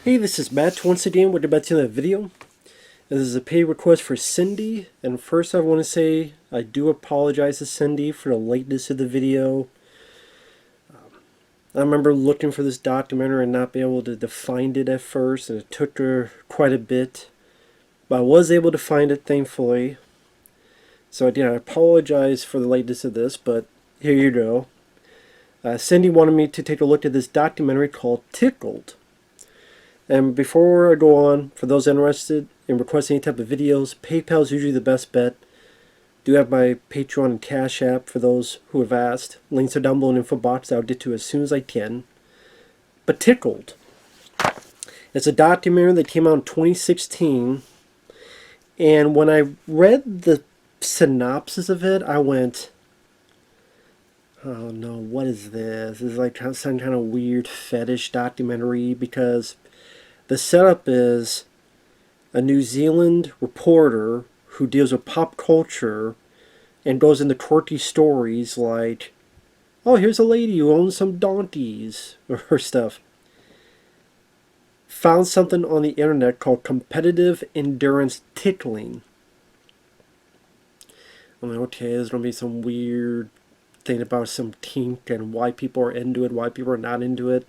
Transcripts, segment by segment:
Hey, this is Matt once again with about to the video. This is a pay request for Cindy, and first I want to say I do apologize to Cindy for the lateness of the video. I remember looking for this documentary and not being able to find it at first, and it took her quite a bit. But I was able to find it, thankfully. So again, I apologize for the lateness of this, but here you go. Cindy wanted me to take a look at this documentary called Tickled. And before I go on, for those interested in requesting any type of videos, PayPal is usually the best bet. Do have my Patreon and CashApp for those who have asked. Links are down below in the info box that I'll get to as soon as I can. But Tickled. It's a documentary that came out in 2016. And when I read the synopsis of it, I went, oh no, what is this? This is like some kind of weird fetish documentary, because the setup is a New Zealand reporter who deals with pop culture and goes into quirky stories like, oh, here's a lady who owns some donkeys, or stuff. Found something on the internet called competitive endurance tickling. I'm like, okay, there's going to be some weird thing about some kink and why people are into it, why people are not into it.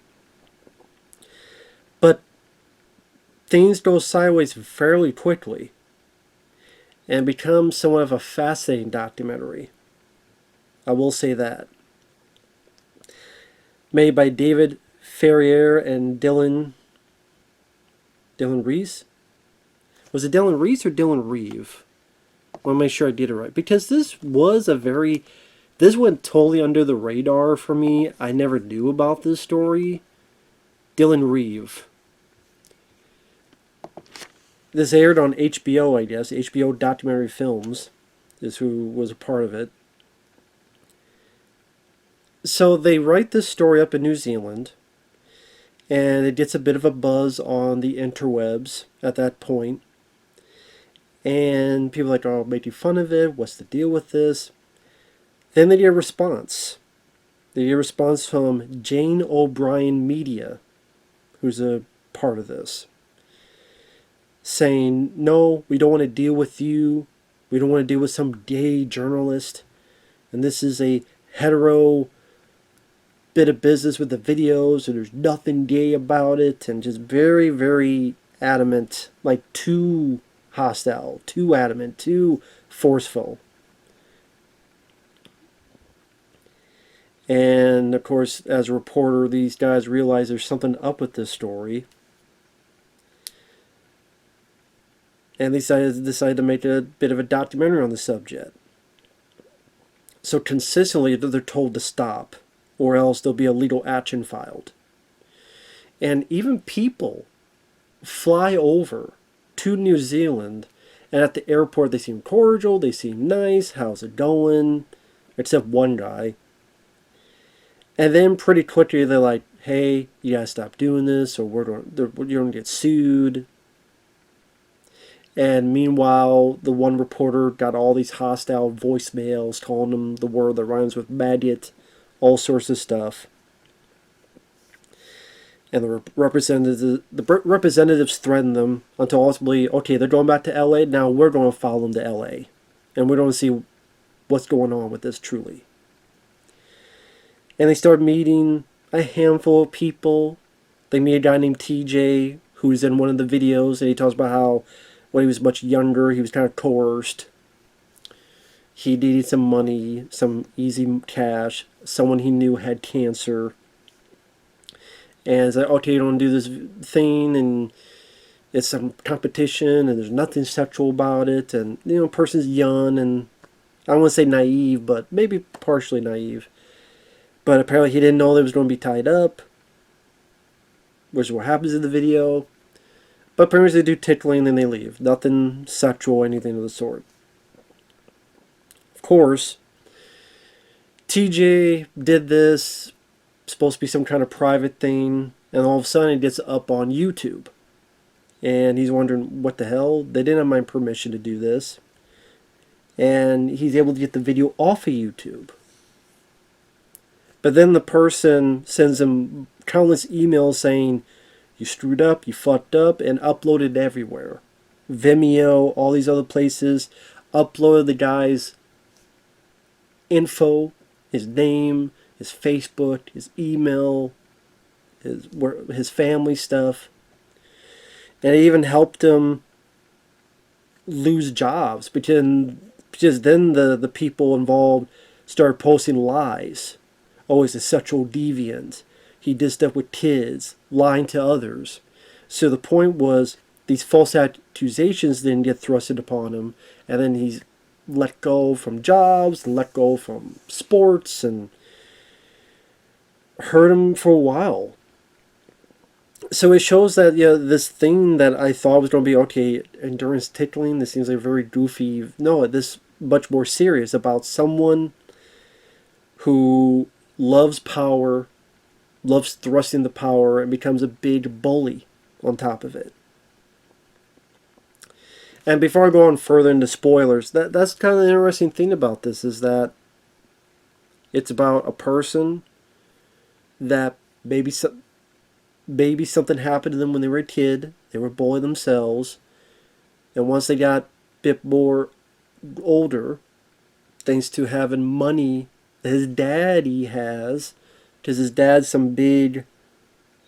But things go sideways fairly quickly and becomes somewhat of a fascinating documentary. I will say that. Made by David Farrier and Dylan Reese? Was it Dylan Reese or Dylan Reeve? I want to make sure I did it right, because this went totally under the radar for me. I never knew about this story. Dylan Reeve. This aired on HBO, I guess. HBO Documentary Films is who was a part of it. So they write this story up in New Zealand, and it gets a bit of a buzz on the interwebs at that point. And people are like, oh, making fun of it. What's the deal with this? Then they get a response. They get a response from Jane O'Brien Media, who's a part of this, saying, no, we don't want to deal with you. We don't want to deal with some gay journalist. And this is a hetero bit of business with the videos, and there's nothing gay about it. And just very, very adamant, like too hostile, too adamant, too forceful. And of course, as a reporter, these guys realize there's something up with this story. And they decided to make a bit of a documentary on the subject. So consistently, they're told to stop, or else there'll be a legal action filed. And even people fly over to New Zealand, and at the airport they seem cordial, they seem nice, how's it going? Except one guy. And then pretty quickly they're like, hey, you gotta stop doing this, or you're gonna get sued. And meanwhile, the one reporter got all these hostile voicemails calling him the word that rhymes with maggot, all sorts of stuff. And the representatives threatened them until ultimately, okay, they're going back to LA, now we're going to follow them to LA. And we're going to see what's going on with this truly. And they started meeting a handful of people. They meet a guy named TJ, who's in one of the videos, and he talks about how when he was much younger, he was kind of coerced. He needed some money, some easy cash. Someone he knew had cancer. And it's like, okay, you don't do this thing, and it's some competition, and there's nothing sexual about it, and, you know, person's young, and I don't want to say naive, but maybe partially naive. But apparently he didn't know they was going to be tied up, which is what happens in the video. But pretty much they do tickling, and then they leave. Nothing sexual, anything of the sort. Of course, TJ did this, supposed to be some kind of private thing, and all of a sudden it gets up on YouTube. And he's wondering, what the hell? They didn't have my permission to do this. And he's able to get the video off of YouTube. But then the person sends him countless emails saying, You screwed up, you fucked up, and uploaded everywhere. Vimeo, all these other places, uploaded the guy's info, his name, his Facebook, his email, his family stuff. And it even helped him lose jobs because then the people involved started posting lies. Oh, he's a sexual deviant. He did stuff with kids, lying to others. So the point was, these false accusations didn't get thrusted upon him, and then he's let go from jobs and let go from sports and hurt him for a while. So it shows that this thing that I thought was going to be okay, endurance tickling, this seems like very goofy. No, this much more serious about someone who loves power, loves thrusting the power, and becomes a big bully on top of it. And before I go on further into spoilers, that's kind of the interesting thing about this, is that it's about a person that maybe something happened to them when they were a kid. They were bullied themselves. And once they got a bit more older, thanks to having money that his daddy has, because his dad's some big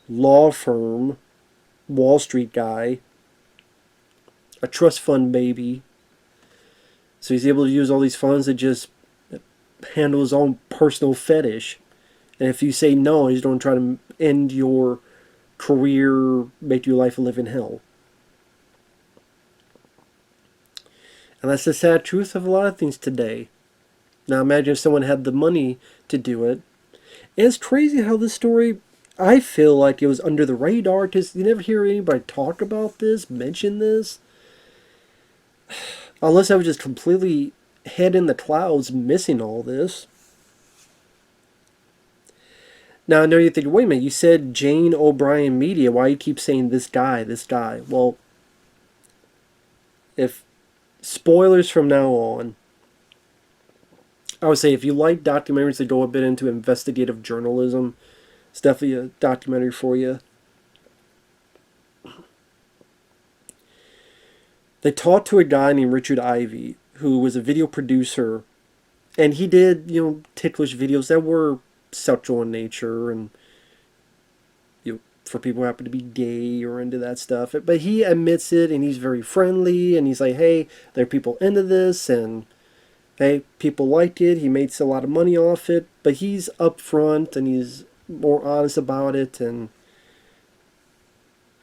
law firm, Wall Street guy, a trust fund baby. So he's able to use all these funds to just handle his own personal fetish. And if you say no, he's going to try to end your career, make your life a living hell. And that's the sad truth of a lot of things today. Now imagine if someone had the money to do it. And it's crazy how this story, I feel like it was under the radar, because you never hear anybody talk about this, mention this. Unless I was just completely head in the clouds missing all this. Now I know you think, wait a minute, you said Jane O'Brien Media, why do you keep saying this guy, this guy? Well, if spoilers from now on, I would say if you like documentaries that go a bit into investigative journalism, it's definitely a documentary for you. They talked to a guy named Richard Ivey, who was a video producer, and he did, ticklish videos that were sexual in nature, and for people who happen to be gay or into that stuff. But he admits it, and he's very friendly, and he's like, hey, there are people into this, and hey, people like it. He makes a lot of money off it, but he's upfront and he's more honest about it, and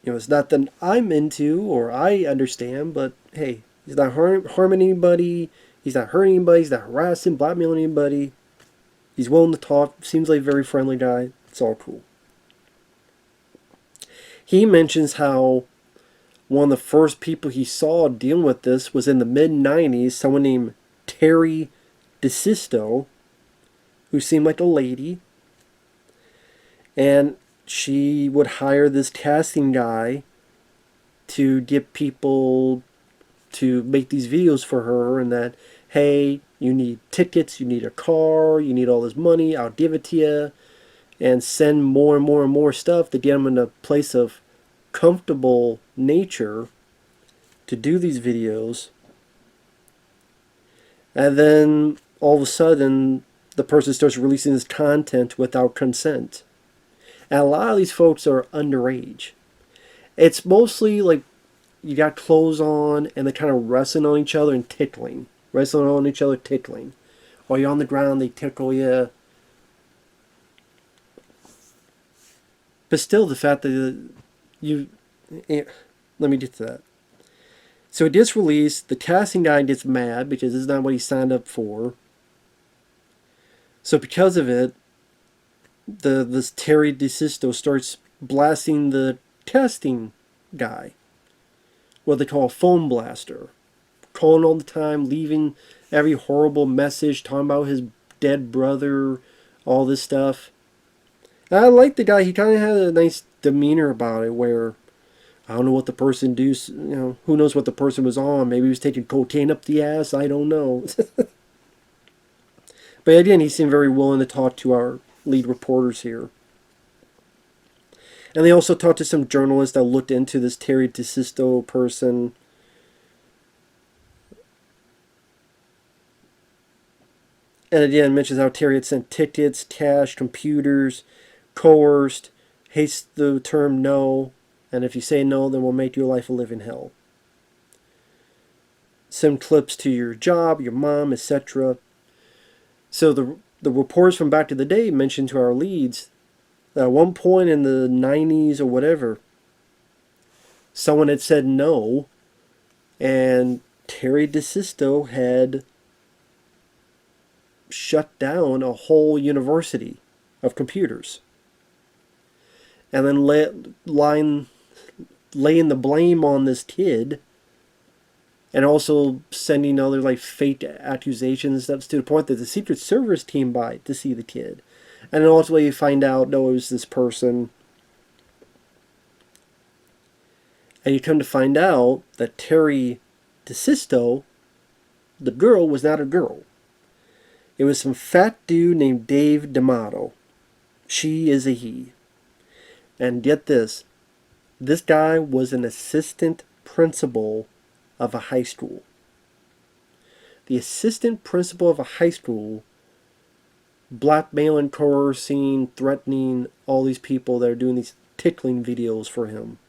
it's not that I'm into or I understand, but hey, he's not harming anybody, he's not hurting anybody, he's not harassing, blackmailing anybody. He's willing to talk, seems like a very friendly guy. It's all cool. He mentions how one of the first people he saw dealing with this was in the mid-90s, someone named Terry DeSisto, who seemed like a lady. And she would hire this casting guy to get people to make these videos for her, and that, hey, you need tickets, you need a car, you need all this money, I'll give it to you, and send more and more and more stuff to get them in a place of comfortable nature to do these videos. And then all of a sudden the person starts releasing this content without consent. And a lot of these folks are underage. It's mostly like you got clothes on and they're kind of wrestling on each other and tickling. Wrestling on each other, tickling. While you're on the ground, they tickle you. But still, the fact that let me get to that. So it gets released. The casting guy gets mad because this is not what he signed up for. So because of it, this Terry DeSisto starts blasting the casting guy, what they call a phone blaster, calling all the time, leaving every horrible message, talking about his dead brother, all this stuff. And I like the guy. He kind of had a nice demeanor about it, where I don't know what the person do. Who knows what the person was on? Maybe he was taking cocaine up the ass. I don't know. But again, he seemed very willing to talk to our lead reporters here. And they also talked to some journalists that looked into this Terry DeSisto person. And again, mentions how Terry had sent tickets, cash, computers, coerced, hates the term no, and if you say no, then we'll make your life a living hell. Send clips to your job, your mom, etc. So the reports from back to the day mentioned to our leads that at one point in the 90s or whatever, someone had said no, and Terry DeSisto had shut down a whole university of computers. And then laying the blame on this kid, and also sending other like fake accusations and stuff, to the point that the Secret Service came by to see the kid. And then ultimately you find out, no, it was this person. And you come to find out that Terry DeSisto, the girl, was not a girl. It was some fat dude named Dave D'Amato. She is a he. And get this guy was an assistant principal of a high school. The assistant principal of a high school blackmailing, coercing, threatening all these people that are doing these tickling videos for him.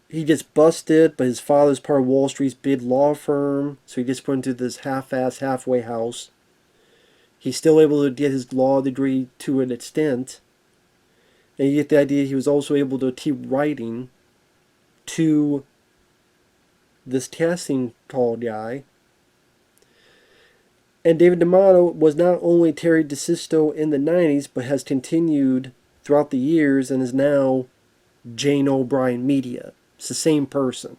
He gets busted, but his father's part of Wall Street's big law firm, so he gets put into this half-ass, halfway house. He's still able to get his law degree to an extent. And you get the idea he was also able to keep writing to this casting call guy. And David D'Amato was not only Terry DeSisto in the 90s, but has continued throughout the years and is now Jane O'Brien Media. It's the same person.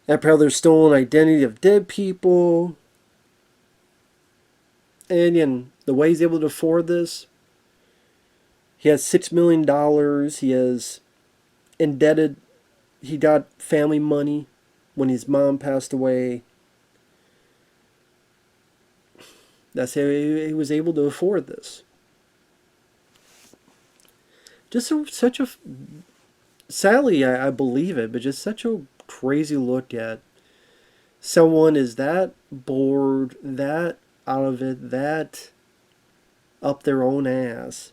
Apparently there's stolen identity of dead people. And again, the way he's able to afford this, he has $6 million. He has indebted, he got family money when his mom passed away. That's how he was able to afford this. Just such a, sadly I believe it, but just such a crazy look at someone is that bored, that out of it, that up their own ass.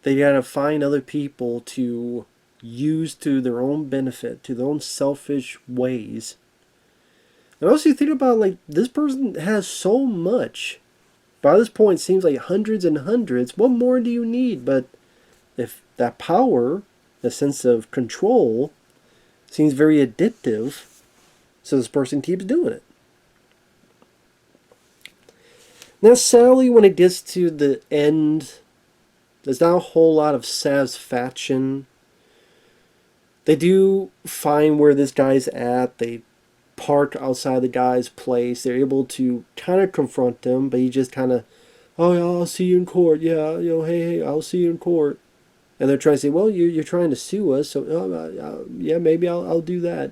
They gotta find other people to use to their own benefit, to their own selfish ways. And also you think about, like, this person has so much. By this point it seems like hundreds and hundreds. What more do you need? But if that power, the sense of control, seems very addictive, so this person keeps doing it. Now, sadly, when it gets to the end, there's not a whole lot of satisfaction. They do find where this guy's at. They park outside the guy's place. They're able to kind of confront him, but he just kind of, oh, yeah, I'll see you in court. Yeah, hey, I'll see you in court. And they're trying to say, well, you're trying to sue us, so yeah, maybe I'll do that.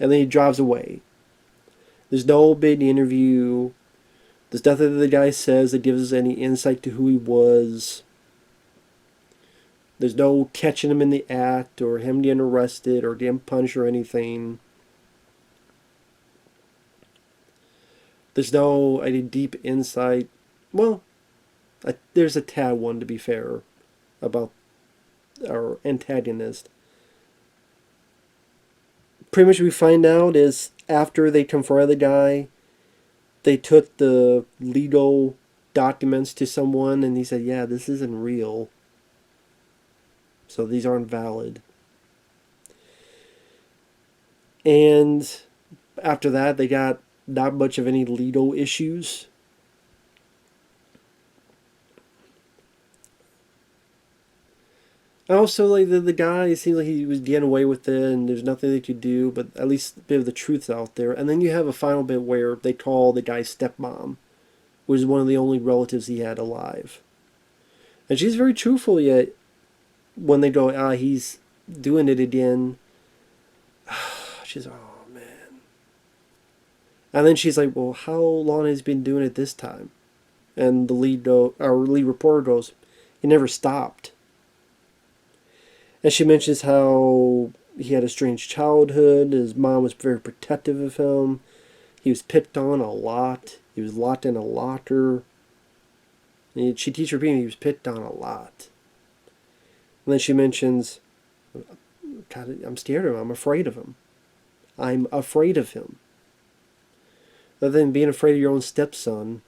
And then he drives away. There's no big interview. There's nothing that the guy says that gives us any insight to who he was. There's no catching him in the act or him getting arrested or getting punished or anything. There's no any deep insight. Well, there's a tad one, to be fair, about our antagonist. Pretty much what we find out is after they confront the guy, they took the legal documents to someone and he said, yeah, this isn't real. So these aren't valid. And after that, they got not much of any legal issues. Also, like, the guy, it seems like he was getting away with it and there's nothing they could do, but at least a bit of the truth's out there. And then you have a final bit where they call the guy's stepmom, which is one of the only relatives he had alive. And she's very truthful, yet when they go, he's doing it again, she's, oh man. And then she's like, well, how long has he been doing it this time? And the lead reporter goes, he never stopped. And she mentions how he had a strange childhood. His mom was very protective of him. He was picked on a lot. He was locked in a locker. And she keeps repeating he was picked on a lot. And then she mentions, God, I'm scared of him. I'm afraid of him. I'm afraid of him. Other than being afraid of your own stepson.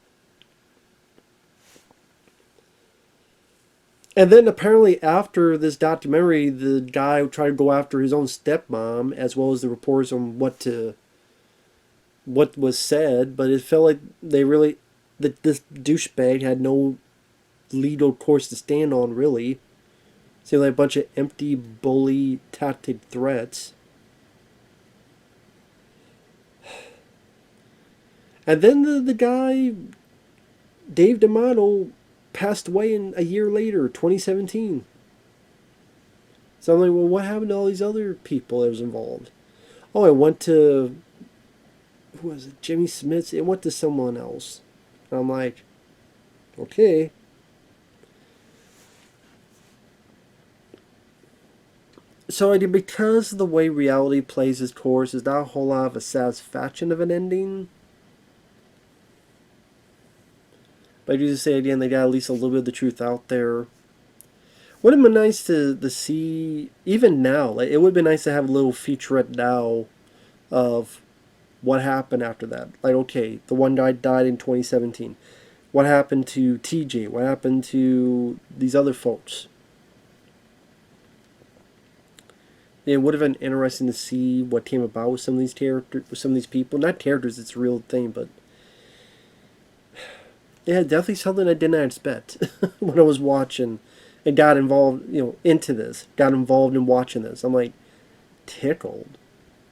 And then apparently after this documentary, the guy tried to go after his own stepmom, as well as the reports on what was said, but it felt like this douchebag had no legal course to stand on, really. Seemed like a bunch of empty, bully, tactic threats. And then the guy, Dave D'Amato, passed away a year later, 2017. So I'm like, well, what happened to all these other people that was involved? Oh, it went to, who was it, Jimmy Smith's? It went to someone else. And I'm like, okay. So because of the way reality plays its course, is not a whole lot of a satisfaction of an ending. But I do just say again, they got at least a little bit of the truth out there. Would have been nice to see, even now, like it would have been nice to have a little featurette now of what happened after that. Like, okay, the one guy died in 2017. What happened to TJ? What happened to these other folks? It would have been interesting to see what came about with some of these characters, with some of these people. Not characters, it's a real thing, but yeah, definitely something I did not expect when I was watching and got involved, into this. Got involved in watching this. I'm like, tickled.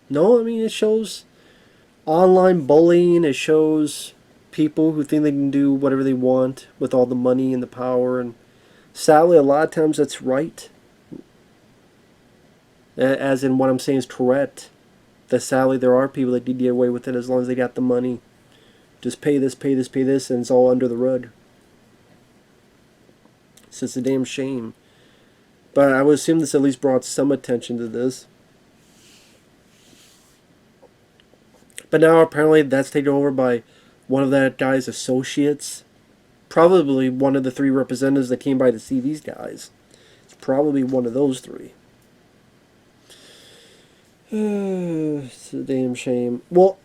No, I mean, it shows online bullying. It shows people who think they can do whatever they want with all the money and the power. And sadly, a lot of times that's right. As in what I'm saying is correct. That sadly there are people that can get away with it as long as they got the money. Just pay this, pay this, pay this, and it's all under the rug. So it's a damn shame. But I would assume this at least brought some attention to this. But now apparently that's taken over by one of that guy's associates. Probably one of the 3 representatives that came by to see these guys. It's probably one of those 3. It's a damn shame. Well,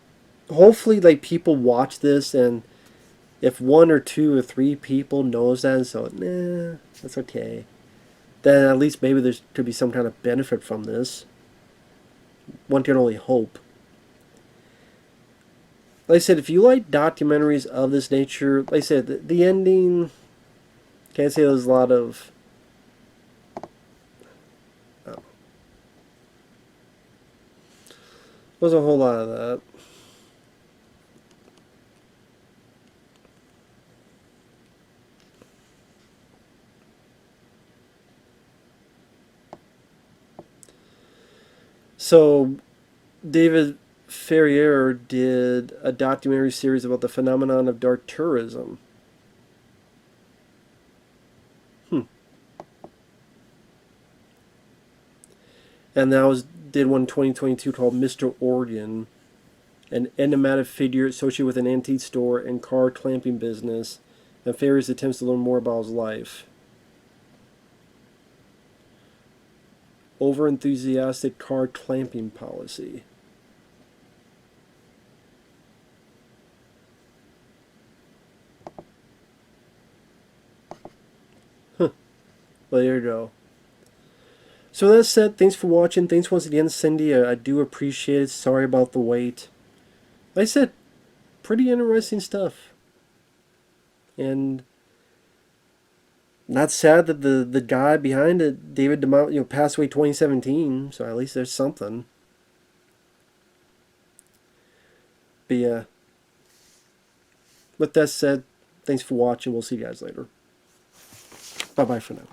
hopefully, like, people watch this, and if 1 or 2 or 3 people knows that, and so, nah, that's okay. Then at least maybe there could be some kind of benefit from this. One can only hope. Like I said, if you like documentaries of this nature, like I said, the ending, can't say there's a lot of... There's a whole lot of that. So, David Farrier did a documentary series about the phenomenon of dark tourism. And did one in 2022 called Mr. Oregon, an enigmatic figure associated with an antique store and car clamping business, and Farrier's attempts to learn more about his life. Over-enthusiastic car clamping policy. Well, there you go. So that said, thanks for watching. Thanks once again, Cindy. I do appreciate it. Sorry about the wait. Like I said, pretty interesting stuff. And not sad that the guy behind it, David D'Amato, passed away 2017. So at least there's something. But yeah. With that said, thanks for watching. We'll see you guys later. Bye-bye for now.